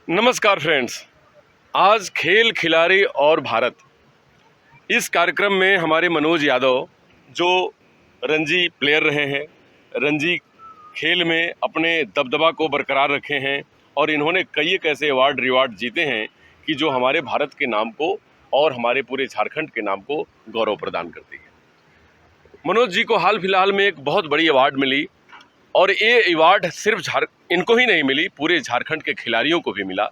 नमस्कार फ्रेंड्स। आज खेल खिलाड़ी और भारत इस कार्यक्रम में हमारे मनोज यादव जो रणजी प्लेयर रहे हैं, रणजी खेल में अपने दबदबा को बरकरार रखे हैं और इन्होंने कई एक ऐसे रिवार्ड जीते हैं कि जो हमारे भारत के नाम को और हमारे पूरे झारखंड के नाम को गौरव प्रदान करती है। मनोज जी को हाल फिलहाल में एक बहुत बड़ी अवार्ड मिली और ये अवार्ड सिर्फ इनको ही नहीं मिली, पूरे झारखंड के खिलाड़ियों को भी मिला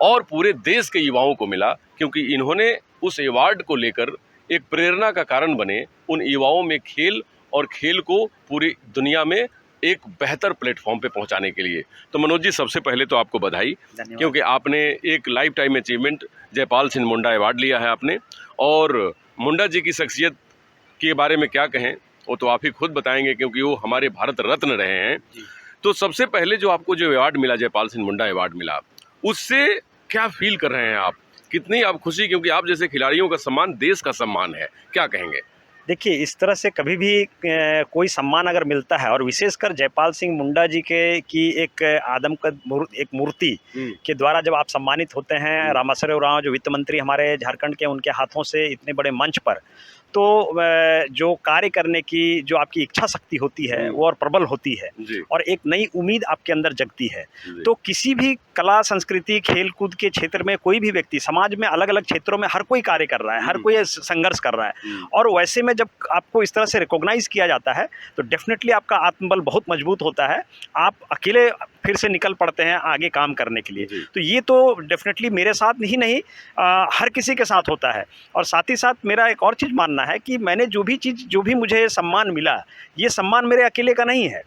और पूरे देश के युवाओं को मिला, क्योंकि इन्होंने उस अवार्ड को लेकर एक प्रेरणा का कारण बने उन युवाओं में खेल और खेल को पूरी दुनिया में एक बेहतर प्लेटफॉर्म पे पहुंचाने के लिए। तो मनोज जी, सबसे पहले तो आपको बधाई, क्योंकि आपने एक lifetime achievement Jaipal Singh Munda award लिया है आपने। और मुंडा जी की शख्सियत के बारे में क्या कहें, वो तो आप ही खुद बताएंगे, क्योंकि वो हमारे भारत रत्न रहे हैं। तो सबसे पहले जो आपको जो अवार्ड मिला, जयपाल सिंह मुंडा अवार्ड मिला, उससे क्या फील कर रहे हैं आप? कितनी आप खुशी, क्योंकि आप जैसे खिलाड़ियों का सम्मान देश का सम्मान है, क्या कहेंगे? देखिए, इस तरह से कभी भी कोई सम्मान अगर मिलता है और विशेषकर जयपाल सिंह मुंडा जी की एक आदमकद एक मूर्ति के द्वारा जब आप सम्मानित होते हैं, रामाश्वरी उरांव जो वित्त मंत्री हमारे झारखंड के, उनके हाथों से इतने बड़े मंच पर, तो जो कार्य करने की जो आपकी इच्छा शक्ति होती है वो और प्रबल होती है और एक नई उम्मीद आपके अंदर जगती है। तो किसी भी कला संस्कृति खेल कूद के क्षेत्र में कोई भी व्यक्ति समाज में अलग अलग क्षेत्रों में हर कोई कार्य कर रहा है, हर कोई संघर्ष कर रहा है, और वैसे में जब आपको इस तरह से रिकॉग्नाइज किया जाता है तो डेफिनेटली आपका आत्मबल बहुत मजबूत होता है। आप अकेले फिर से निकल पड़ते हैं आगे काम करने के लिए। तो ये तो डेफिनेटली मेरे साथ ही नहीं हर किसी के साथ होता है। और साथ ही साथ मेरा एक और चीज़ मानना है कि मैंने जो भी मुझे सम्मान मिला, ये सम्मान मेरे अकेले का नहीं है।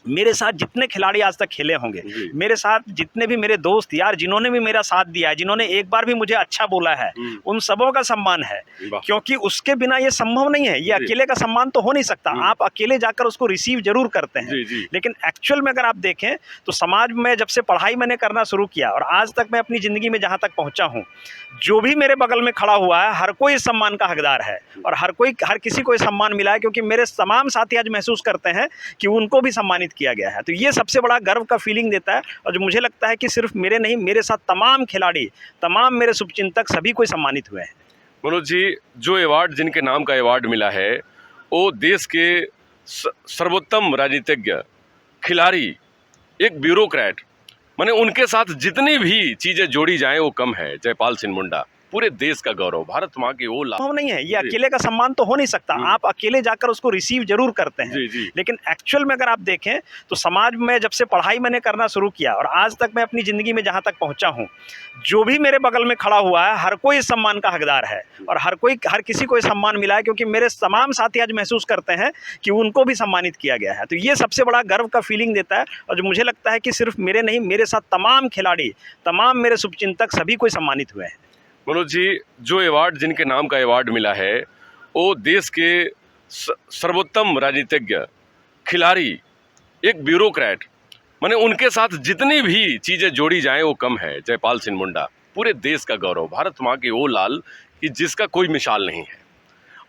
मेरे साथ जितने खिलाड़ी आज तक खेले होंगे, मेरे साथ जितने भी मेरे दोस्त यार जिन्होंने भी मेरा साथ दिया है, जिन्होंने एक बार भी मुझे अच्छा बोला है, उन सबों का सम्मान है, क्योंकि उसके बिना ये संभव नहीं है। ये अकेले का सम्मान तो हो नहीं सकता। आप अकेले जाकर उसको रिसीव जरूर करते हैं, लेकिन एक्चुअल में अगर आप देखें तो समाज में जब से पढ़ाई मैंने करना शुरू किया और आज तक मैं अपनी ज़िंदगी में जहाँ तक पहुँचा हूँ, जो भी मेरे बगल में खड़ा हुआ है हर कोई इस सम्मान का हकदार है और हर किसी को सम्मान मिला है, क्योंकि मेरे तमाम साथी आज महसूस करते हैं कि उनको भी सम्मानित किया गया है। तो ये सबसे बड़ा गर्व का फीलिंग देता है और जो मुझे लगता है कि सिर्फ मेरे नहीं, मेरे साथ तमाम खिलाड़ी, तमाम मेरे शुभचिंतक सभी कोई सम्मानित हुए हैं। मनोज जी, जो अवार्ड, जिनके नाम का अवार्ड मिला है, वो देश के सर्वोत्तम राजनीतिज्ञ, खिलाड़ी, एक ब्यूरोक्रेट, माने उनके साथ जितनी भी चीज़ें जोड़ी जाएं वो कम है। जयपाल सिंह मुंडा पूरे देश का गौरव, भारत माँ की वो लाभ नहीं है। ये अकेले का सम्मान तो हो नहीं सकता। आप अकेले जाकर उसको रिसीव जरूर करते हैं, लेकिन एक्चुअल में अगर आप देखें तो समाज में जब से पढ़ाई मैंने करना शुरू किया और आज तक मैं अपनी ज़िंदगी में जहाँ तक पहुँचा हूँ, जो भी मेरे बगल में खड़ा हुआ है हर कोई इस सम्मान का हकदार है और हर किसी को सम्मान मिला है, क्योंकि मेरे तमाम साथी आज महसूस करते हैं कि उनको भी सम्मानित किया गया है। तो ये सबसे बड़ा गर्व का फीलिंग देता है और जो मुझे लगता है कि सिर्फ मेरे नहीं, मेरे साथ तमाम खिलाड़ी, तमाम मेरे शुभचिंतक सभी कोई सम्मानित हुए हैं। मनोज जी, जो अवार्ड, जिनके नाम का अवार्ड मिला है, वो देश के सर्वोत्तम राजनीतिज्ञ, खिलाड़ी, एक ब्यूरोक्रेट, माने उनके साथ जितनी भी चीज़ें जोड़ी जाएं वो कम है। जयपाल सिंह मुंडा पूरे देश का गौरव, भारत माँ की वो लाल कि जिसका कोई मिसाल नहीं है।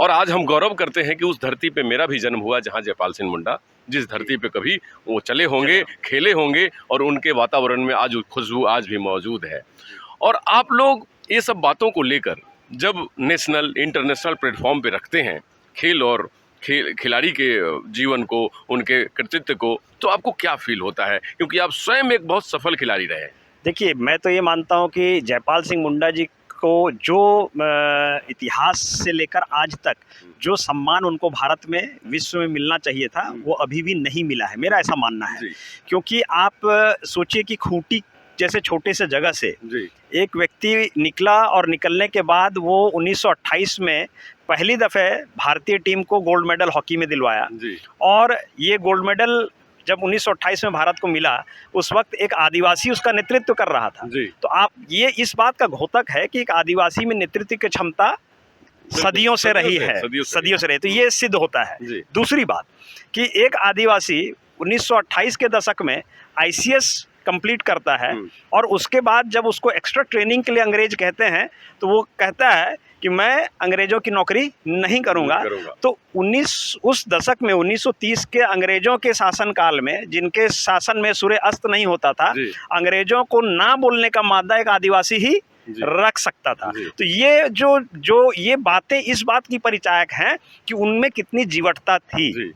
और आज हम गौरव करते हैं कि उस धरती पे मेरा भी जन्म हुआ जहाँ जयपाल सिंह मुंडा जिस धरती पे कभी वो चले होंगे, खेले होंगे, और उनके वातावरण में आज खुशबू आज भी मौजूद है। और आप लोग ये सब बातों को लेकर जब नेशनल इंटरनेशनल प्लेटफॉर्म पे रखते हैं खेल और खिलाड़ी के जीवन को, उनके कृतित्व को, तो आपको क्या फील होता है, क्योंकि आप स्वयं एक बहुत सफल खिलाड़ी रहे हैं? देखिए, मैं तो ये मानता हूँ कि जयपाल सिंह मुंडा जी को जो इतिहास से लेकर आज तक जो सम्मान उनको भारत में, विश्व में मिलना चाहिए था, वो अभी भी नहीं मिला है, मेरा ऐसा मानना है। क्योंकि आप सोचिए कि खूंटी जैसे छोटे से जगह से एक व्यक्ति निकला और निकलने के बाद वो 1928 में पहली दफ़े भारतीय टीम को गोल्ड मेडल हॉकी में दिलवाया। और ये गोल्ड मेडल जब 1928 में भारत को मिला, उस वक्त एक आदिवासी उसका नेतृत्व कर रहा था। तो आप ये इस बात का घोतक है कि एक आदिवासी में नेतृत्व की क्षमता सदियों से रही है, सदियों से रही। तो ये सिद्ध होता है। दूसरी बात कि एक आदिवासी 1928 के दशक में ICS कंप्लीट करता है और उसके बाद जब उसको एक्स्ट्रा ट्रेनिंग के लिए अंग्रेज कहते हैं तो वो कहता है कि मैं अंग्रेजों की नौकरी नहीं करूंगा। तो उस दशक में 1930 के अंग्रेजों के शासनकाल में, जिनके शासन में सूर्य अस्त नहीं होता था, अंग्रेजों को ना बोलने का मादा एक आदिवासी ही रख सकता था। तो ये जो ये बातें इस बात की परिचायक हैं कि उनमें कितनी जीवटता थी।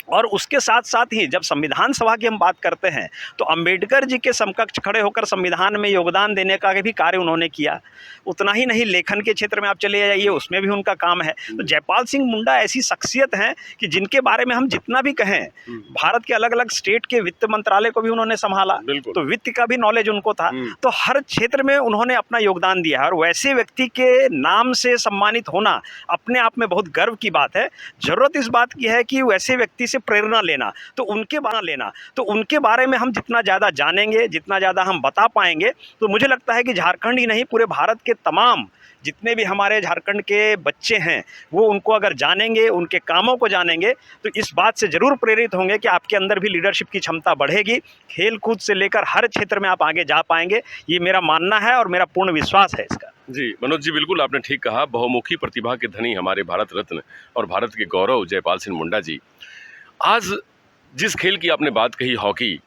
और उसके साथ साथ ही जब संविधान सभा की हम बात करते हैं तो अंबेडकर जी के समकक्ष खड़े होकर संविधान में योगदान देने का भी कार्य उन्होंने किया। उतना ही नहीं, लेखन के क्षेत्र में आप चले जाइए, उसमें भी उनका काम है। तो जयपाल सिंह मुंडा ऐसी शख्सियत हैं कि जिनके बारे में हम जितना भी कहें, भारत के अलग अलग स्टेट के वित्त मंत्रालय को भी उन्होंने संभाला, तो वित्त का भी नॉलेज उनको था। तो हर क्षेत्र में उन्होंने अपना योगदान दिया है और वैसे व्यक्ति के नाम से सम्मानित होना अपने आप में बहुत गर्व की बात है। जरूरत इस बात की है कि वैसे व्यक्ति से प्रेरणा लेना, तो उनके बारे में हम जितना ज़्यादा जानेंगे, जितना ज़्यादा हम बता पाएंगे, तो मुझे लगता है कि झारखंड ही नहीं, पूरे भारत के तमाम जितने भी हमारे झारखंड के बच्चे हैं वो उनको अगर जानेंगे, उनके कामों को जानेंगे, तो इस बात से ज़रूर प्रेरित होंगे कि आपके अंदर भी लीडरशिप की क्षमता बढ़ेगी। खेल कूद से लेकर हर क्षेत्र में आप आगे जा पाएंगे, ये मेरा मानना है और मेरा पूर्ण विश्वास है इसका। जी मनोज जी, बिल्कुल आपने ठीक कहा। बहुमुखी प्रतिभा के धनी हमारे भारत रत्न और भारत के गौरव जयपाल सिंह मुंडा जी। आज जिस खेल की आपने बात कही, हॉकी,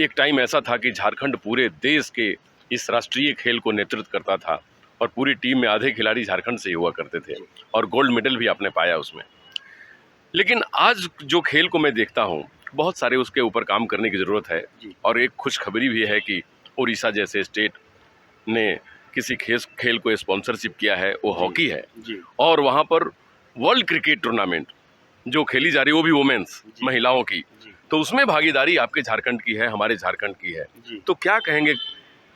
एक टाइम ऐसा था कि झारखंड पूरे देश के इस राष्ट्रीय खेल को नेतृत्व करता था और पूरी टीम में आधे खिलाड़ी झारखंड से हुआ करते थे और गोल्ड मेडल भी आपने पाया उसमें। लेकिन आज जो खेल को मैं देखता हूँ, बहुत सारे उसके ऊपर काम करने की ज़रूरत है। और एक खुशखबरी भी है कि उड़ीसा जैसे स्टेट ने किसी खेल को स्पॉन्सरशिप किया है, वो हॉकी है। और वहाँ पर वर्ल्ड क्रिकेट टूर्नामेंट जो खेली जा रही है वो भी वुमेन्स, महिलाओं की, तो उसमें भागीदारी आपके झारखंड की है, हमारे झारखंड की है। तो क्या कहेंगे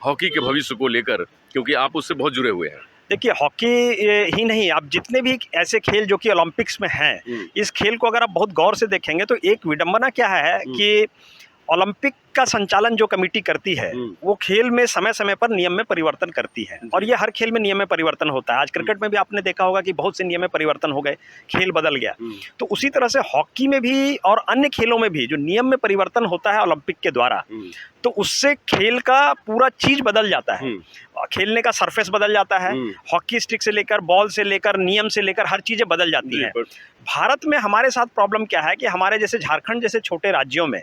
हॉकी के भविष्य को लेकर, क्योंकि आप उससे बहुत जुड़े हुए हैं? देखिए, हॉकी ही नहीं, आप जितने भी ऐसे खेल जो कि ओलंपिक्स में हैं, इस खेल को अगर आप बहुत गौर से देखेंगे तो एक विडंबना क्या है कि ओलंपिक का संचालन जो कमेटी करती है वो खेल में समय समय पर नियम में परिवर्तन करती है, और ये हर खेल में नियम में परिवर्तन होता है। आज क्रिकेट में भी आपने देखा होगा कि बहुत से नियम में परिवर्तन हो गए, खेल बदल गया। तो उसी तरह से हॉकी में भी और अन्य खेलों में भी जो नियम में परिवर्तन होता है ओलंपिक के द्वारा, तो उससे खेल का पूरा चीज बदल जाता है। खेलने का सरफेस बदल जाता है, हॉकी स्टिक से लेकर, बॉल से लेकर, नियम से लेकर हर चीजें बदल जाती हैं। भारत में हमारे साथ प्रॉब्लम क्या है कि हमारे जैसे झारखंड जैसे छोटे राज्यों में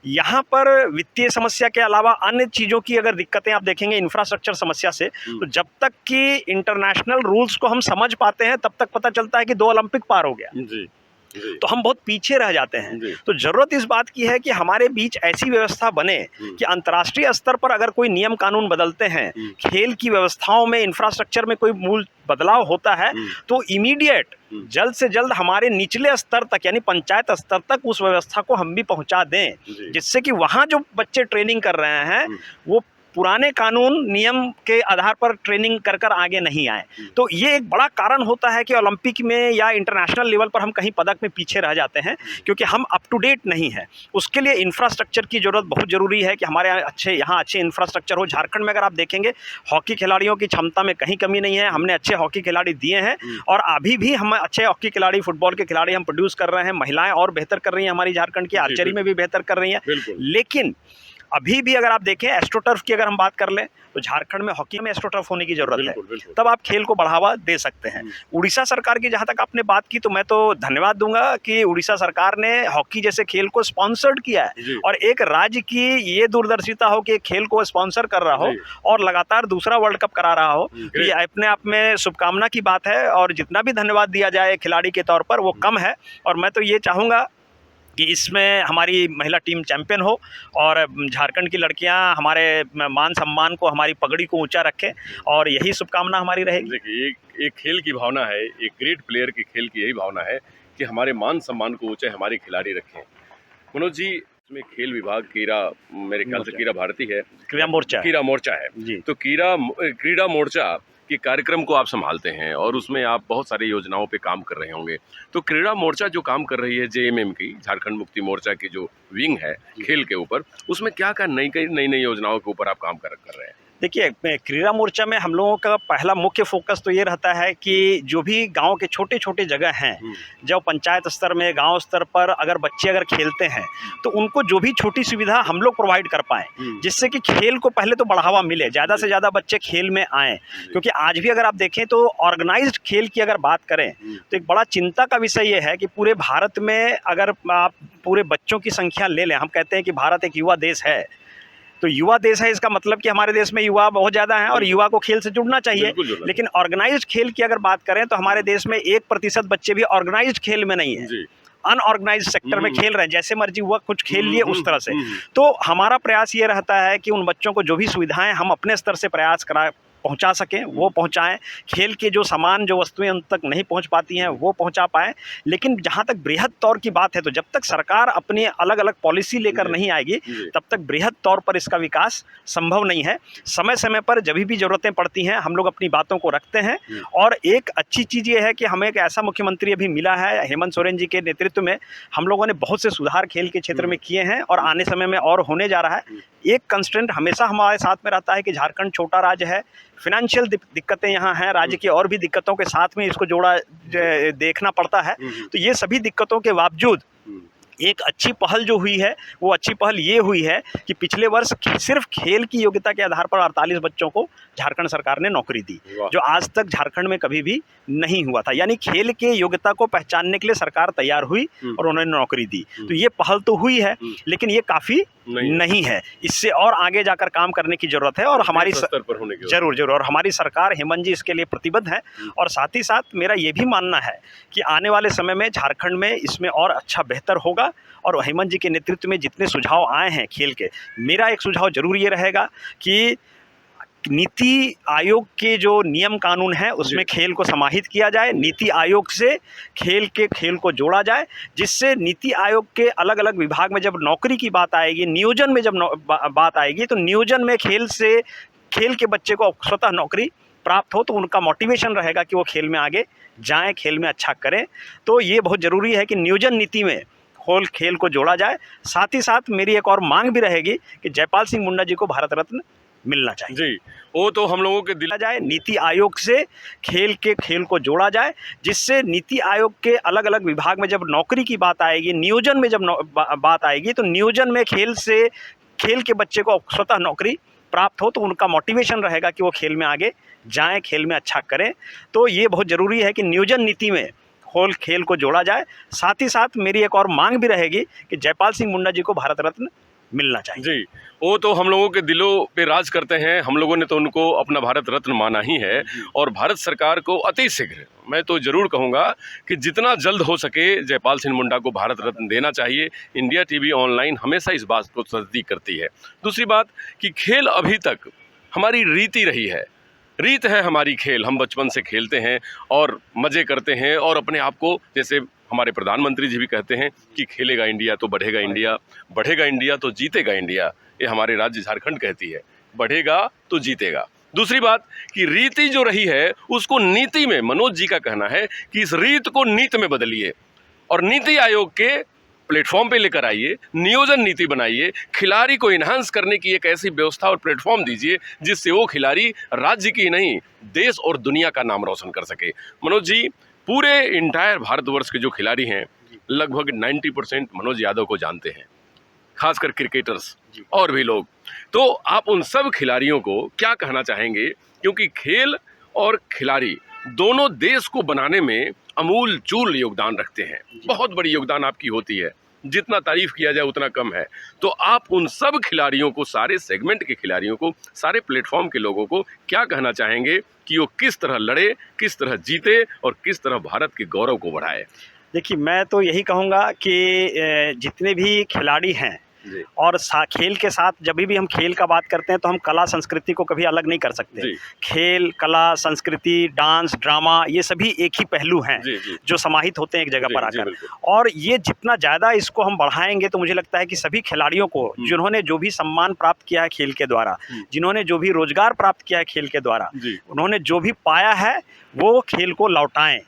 यहाँ पर वित्तीय समस्या के अलावा अन्य चीज़ों की अगर दिक्कतें आप देखेंगे, इंफ्रास्ट्रक्चर समस्या से, तो जब तक कि इंटरनेशनल रूल्स को हम समझ पाते हैं तब तक पता चलता है कि 2 ओलंपिक पार हो गया। तो हम बहुत पीछे रह जाते हैं। तो जरूरत इस बात की है कि हमारे बीच ऐसी व्यवस्था बने कि अंतर्राष्ट्रीय स्तर पर अगर कोई नियम कानून बदलते हैं, खेल की व्यवस्थाओं में, इंफ्रास्ट्रक्चर में कोई मूल बदलाव होता है, तो इमीडिएट जल्द से जल्द हमारे निचले स्तर तक यानी पंचायत स्तर तक उस व्यवस्था को हम भी पहुंचा दें, जिससे कि वहां जो बच्चे ट्रेनिंग कर रहे हैं वो पुराने कानून नियम के आधार पर ट्रेनिंग कर कर आगे नहीं आए। तो ये एक बड़ा कारण होता है कि ओलंपिक में या इंटरनेशनल लेवल पर हम कहीं पदक में पीछे रह जाते हैं, क्योंकि हम अप टू डेट नहीं है। उसके लिए इंफ्रास्ट्रक्चर की ज़रूरत बहुत ज़रूरी है कि हमारे यहाँ अच्छे इंफ्रास्ट्रक्चर हो। झारखंड में अगर आप देखेंगे हॉकी खिलाड़ियों की क्षमता में कहीं कमी नहीं है, हमने अच्छे हॉकी खिलाड़ी दिए हैं और अभी भी हम अच्छे हॉकी खिलाड़ी, फुटबॉल के खिलाड़ी हम प्रोड्यूस कर रहे हैं। महिलाएं और बेहतर कर रही हैं, हमारी झारखंड की आर्चरी में भी बेहतर कर रही हैं। लेकिन अभी भी अगर आप देखें एस्ट्रोटर्फ की अगर हम बात कर लें तो झारखंड में हॉकी में एस्ट्रोटर्फ होने की जरूरत है, तब आप खेल को बढ़ावा दे सकते हैं। उड़ीसा सरकार की जहां तक आपने बात की, तो मैं तो धन्यवाद दूंगा कि उड़ीसा सरकार ने हॉकी जैसे खेल को स्पॉन्सर्ड किया है और एक राज्य की ये दूरदर्शिता हो कि एक खेल को स्पॉन्सर कर रहा हो और लगातार दूसरा वर्ल्ड कप करा रहा हो, ये अपने आप में शुभकामना की बात है। और जितना भी धन्यवाद दिया जाए खिलाड़ी के तौर पर वो कम है, और मैं तो ये चाहूँगा कि इसमें हमारी महिला टीम चैंपियन हो और झारखंड की लड़कियां हमारे मान सम्मान को, हमारी पगड़ी को ऊंचा रखें, और यही शुभकामना हमारी रहेगी। देखिए, एक खेल की भावना है, एक ग्रेट प्लेयर की खेल की यही भावना है कि हमारे मान सम्मान को ऊंचे हमारे खिलाड़ी रखें। मनोज जी, इसमें खेल विभाग कीड़ा, मेरे ख्याल से कीड़ा भारती है, कीड़ा मोर्चा है, तो क्रीड़ा मोर्चा कि कार्यक्रम को आप संभालते हैं और उसमें आप बहुत सारी योजनाओं पे काम कर रहे होंगे। तो क्रीड़ा मोर्चा जो काम कर रही है जेएमएम की, झारखंड मुक्ति मोर्चा की जो विंग है खेल के ऊपर, उसमें क्या क्या नई योजनाओं के ऊपर आप काम कर रहे हैं? देखिए, क्रीड़ा मोर्चा में हम लोगों का पहला मुख्य फोकस तो ये रहता है कि जो भी गांव के छोटे-छोटे जगह हैं, जब पंचायत स्तर में, गांव स्तर पर अगर बच्चे अगर खेलते हैं, तो उनको जो भी छोटी सुविधा हम लोग प्रोवाइड कर पाएँ, जिससे कि खेल को पहले तो बढ़ावा मिले, ज़्यादा से ज़्यादा बच्चे खेल में आएँ। क्योंकि आज भी अगर आप देखें तो ऑर्गेनाइज़्ड खेल की अगर बात करें, तो एक बड़ा चिंता का विषय ये है कि पूरे भारत में अगर आप पूरे बच्चों की संख्या ले लें, हम कहते हैं कि भारत एक युवा देश है, तो युवा देश है, इसका मतलब कि हमारे देश में युवा बहुत ज़्यादा हैं और युवा को खेल से जुड़ना चाहिए। लेकिन ऑर्गेनाइज्ड खेल की अगर बात करें तो हमारे देश में 1% बच्चे भी ऑर्गेनाइज्ड खेल में नहीं है, अनऑर्गेनाइज्ड सेक्टर में खेल रहे हैं, जैसे मर्जी हुआ कुछ खेल लिए उस तरह से। तो हमारा प्रयास ये रहता है कि उन बच्चों को जो भी सुविधाएं हम अपने स्तर से प्रयास करा पहुंचा सकें वो पहुंचाएं, खेल के जो सामान जो वस्तुएं उन तक नहीं पहुंच पाती हैं वो पहुंचा पाएं। लेकिन जहां तक बृहद तौर की बात है, तो जब तक सरकार अपनी अलग अलग पॉलिसी लेकर नहीं आएगी तब तक बृहद तौर पर इसका विकास संभव नहीं है। समय समय पर जब भी ज़रूरतें पड़ती हैं हम लोग अपनी बातों को रखते हैं। और एक अच्छी चीज़ ये है कि हमें एक ऐसा मुख्यमंत्री अभी मिला है, हेमंत सोरेन जी के नेतृत्व में हम लोगों ने बहुत से सुधार खेल के क्षेत्र में किए हैं और आने समय में और होने जा रहा है। एक कंस्ट्रेंट हमेशा हमारे साथ में रहता है कि झारखंड छोटा राज्य है, फिनेंशियल दिक्कतें यहाँ हैं, राज्य की और भी दिक्कतों के साथ में इसको जोड़ा देखना पड़ता है। तो ये सभी दिक्कतों के बावजूद एक अच्छी पहल जो हुई है, वो अच्छी पहल ये हुई है कि पिछले वर्ष सिर्फ खेल की योग्यता के आधार पर 48 बच्चों को झारखंड सरकार ने नौकरी दी, जो आज तक झारखंड में कभी भी नहीं हुआ था। यानी खेल के योग्यता को पहचानने के लिए सरकार तैयार हुई और उन्होंने नौकरी दी। तो ये पहल तो हुई है, लेकिन ये काफ़ी नहीं है, इससे और आगे जाकर काम करने की ज़रूरत है। और हमारी जरूर और हमारी सरकार, हेमंत जी इसके लिए प्रतिबद्ध है। और साथ ही साथ मेरा ये भी मानना है कि आने वाले समय में झारखंड में इसमें और अच्छा बेहतर होगा। और हेमंत जी के नेतृत्व में जितने सुझाव आए हैं खेल के, मेरा एक सुझाव जरूर ये रहेगा कि नीति आयोग के जो नियम कानून है उसमें खेल को समाहित किया जाए, नीति आयोग से खेल को जोड़ा जाए, जिससे नीति आयोग के अलग अलग विभाग में जब नौकरी की बात आएगी, नियोजन में जब बात आएगी, तो नियोजन में खेल के बच्चे को स्वतः नौकरी प्राप्त हो, तो उनका मोटिवेशन रहेगा कि वो खेल में आगे जाएं, खेल में अच्छा करें। तो ये बहुत ज़रूरी है कि नियोजन नीति में खेल को जोड़ा जाए। साथ ही साथ मेरी एक और मांग भी रहेगी कि जयपाल सिंह मुंडा जी को भारत रत्न मिलना चाहिए। जी, वो तो हम लोगों के दिला जाए, नीति आयोग से खेल को जोड़ा जाए, जिससे नीति आयोग के अलग अलग विभाग में जब नौकरी की बात आएगी, नियोजन में जब बात आएगी, तो नियोजन में खेल के बच्चे को स्वतः नौकरी प्राप्त हो, तो उनका मोटिवेशन रहेगा कि वो खेल में आगे जाएं, खेल में अच्छा करें। तो ये बहुत ज़रूरी है कि नियोजन नीति में खेल को जोड़ा जाए। साथ ही साथ मेरी एक और मांग भी रहेगी कि जयपाल सिंह मुंडा जी को भारत रत्न मिलना चाहिए। जी, वो तो हम लोगों के दिलों पे राज करते हैं, हम लोगों ने तो उनको अपना भारत रत्न माना ही है। और भारत सरकार को अति शीघ्र, मैं तो ज़रूर कहूँगा कि जितना जल्द हो सके जयपाल सिंह मुंडा को भारत रत्न देना चाहिए। इंडिया टीवी ऑनलाइन हमेशा इस बात को तस्दीक करती है। दूसरी बात कि खेल अभी तक हमारी रीति रही है, रीत है हमारी खेल, हम बचपन से खेलते हैं और मज़े करते हैं। और अपने आप को, जैसे हमारे प्रधानमंत्री जी भी कहते हैं कि खेलेगा इंडिया तो बढ़ेगा इंडिया, बढ़ेगा इंडिया तो जीतेगा इंडिया, ये हमारे राज्य झारखंड कहती है, बढ़ेगा तो जीतेगा। दूसरी बात कि रीति जो रही है उसको नीति में, मनोज जी का कहना है कि इस रीत को नीति में बदलिए और नीति आयोग के प्लेटफॉर्म पे लेकर आइए, नियोजन नीति बनाइए, खिलाड़ी को इन्हांस करने की एक ऐसी व्यवस्था और प्लेटफॉर्म दीजिए जिससे वो खिलाड़ी राज्य की नहीं देश और दुनिया का नाम रोशन कर सके। मनोज जी, पूरे इंटायर भारतवर्ष के जो खिलाड़ी हैं लगभग 90% मनोज यादव को जानते हैं, खासकर क्रिकेटर्स और भी लोग। तो आप उन सब खिलाड़ियों को क्या कहना चाहेंगे, क्योंकि खेल और खिलाड़ी दोनों देश को बनाने में अमूल चूल योगदान रखते हैं, बहुत बड़ी योगदान आपकी होती है, जितना तारीफ किया जाए उतना कम है। तो आप उन सब खिलाड़ियों को, सारे सेगमेंट के खिलाड़ियों को, सारे प्लेटफॉर्म के लोगों को क्या कहना चाहेंगे कि वो किस तरह लड़े, किस तरह जीते और किस तरह भारत के गौरव को बढ़ाए? देखिए, मैं तो यही कहूँगा कि जितने भी खिलाड़ी हैं और खेल के साथ जब भी हम खेल का बात करते हैं तो हम कला संस्कृति को कभी अलग नहीं कर सकते। खेल, कला, संस्कृति, डांस, ड्रामा, ये सभी एक ही पहलू हैं जो समाहित होते हैं एक जगह पर आकर। और ये जितना ज़्यादा इसको हम बढ़ाएंगे तो मुझे लगता है कि सभी खिलाड़ियों को, जिन्होंने जो भी सम्मान प्राप्त किया है खेल के द्वारा, जिन्होंने जो भी रोजगार प्राप्त किया है खेल के द्वारा, उन्होंने जो भी पाया है वो खेल को लौटाएं।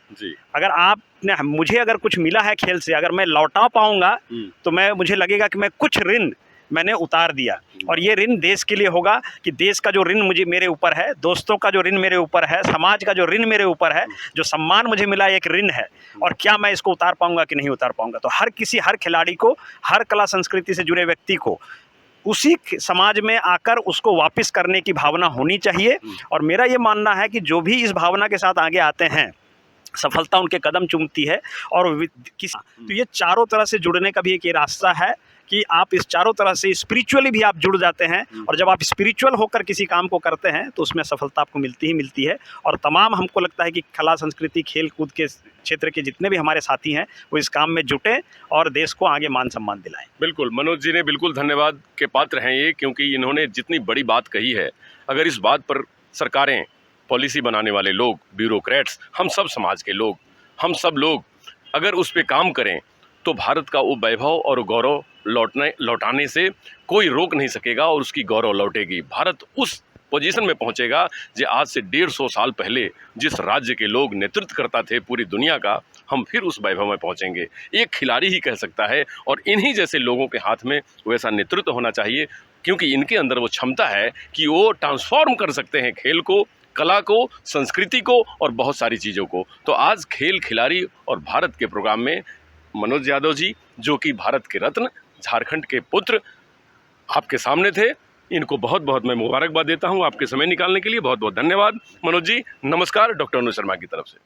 अगर मुझे अगर कुछ मिला है खेल से, अगर मैं लौटा पाऊंगा तो मुझे लगेगा कि मैं कुछ ऋण मैंने उतार दिया। और ये ऋण देश के लिए होगा कि देश का जो ऋण मुझे मेरे ऊपर है, दोस्तों का जो ऋण मेरे ऊपर है, समाज का जो ऋण मेरे ऊपर है, जो सम्मान मुझे मिला एक ऋण है, और क्या मैं इसको उतार पाऊंगा कि नहीं उतार पाऊंगा। तो हर खिलाड़ी को, हर कला संस्कृति से जुड़े व्यक्ति को उसी समाज में आकर उसको वापस करने की भावना होनी चाहिए। और मेरा ये मानना है कि जो भी इस भावना के साथ आगे आते हैं, सफलता उनके कदम चूमती है। और तो ये चारों तरह से जुड़ने का भी एक ये रास्ता है कि आप इस चारों तरह से स्पिरिचुअली भी आप जुड़ जाते हैं, और जब आप स्पिरिचुअल होकर किसी काम को करते हैं तो उसमें सफलता आपको मिलती ही मिलती है। और तमाम, हमको लगता है कि कला संस्कृति खेल कूद के क्षेत्र के जितने भी हमारे साथी हैं वो इस काम में जुटें और देश को आगे मान सम्मान दिलाएं। बिल्कुल, मनोज जी ने बिल्कुल धन्यवाद के पात्र हैं ये, क्योंकि इन्होंने जितनी बड़ी बात कही है, अगर इस बात पर सरकारें, पॉलिसी बनाने वाले लोग, ब्यूरोक्रेट्स, हम सब समाज के लोग, हम सब लोग अगर उस पे काम करें तो भारत का वो वैभव और गौरव लौटाने से कोई रोक नहीं सकेगा और उसकी गौरव लौटेगी। भारत उस पोजीशन में पहुंचेगा जो आज से 150 साल पहले जिस राज्य के लोग नेतृत्व करता थे पूरी दुनिया का, हम फिर उस वैभव में पहुंचेंगे। एक खिलाड़ी ही कह सकता है, और इन्हीं जैसे लोगों के हाथ में वैसा नेतृत्व होना चाहिए, क्योंकि इनके अंदर वो क्षमता है कि वो ट्रांसफॉर्म कर सकते हैं खेल को, कला को, संस्कृति को और बहुत सारी चीज़ों को। तो आज खेल खिलाड़ी और भारत के प्रोग्राम में मनोज यादव जी, जो कि भारत के रत्न, झारखंड के पुत्र, आपके सामने थे। इनको बहुत बहुत मैं मुबारकबाद देता हूं आपके समय निकालने के लिए। बहुत बहुत धन्यवाद मनोज जी। नमस्कार, डॉक्टर अनुज शर्मा की तरफ से।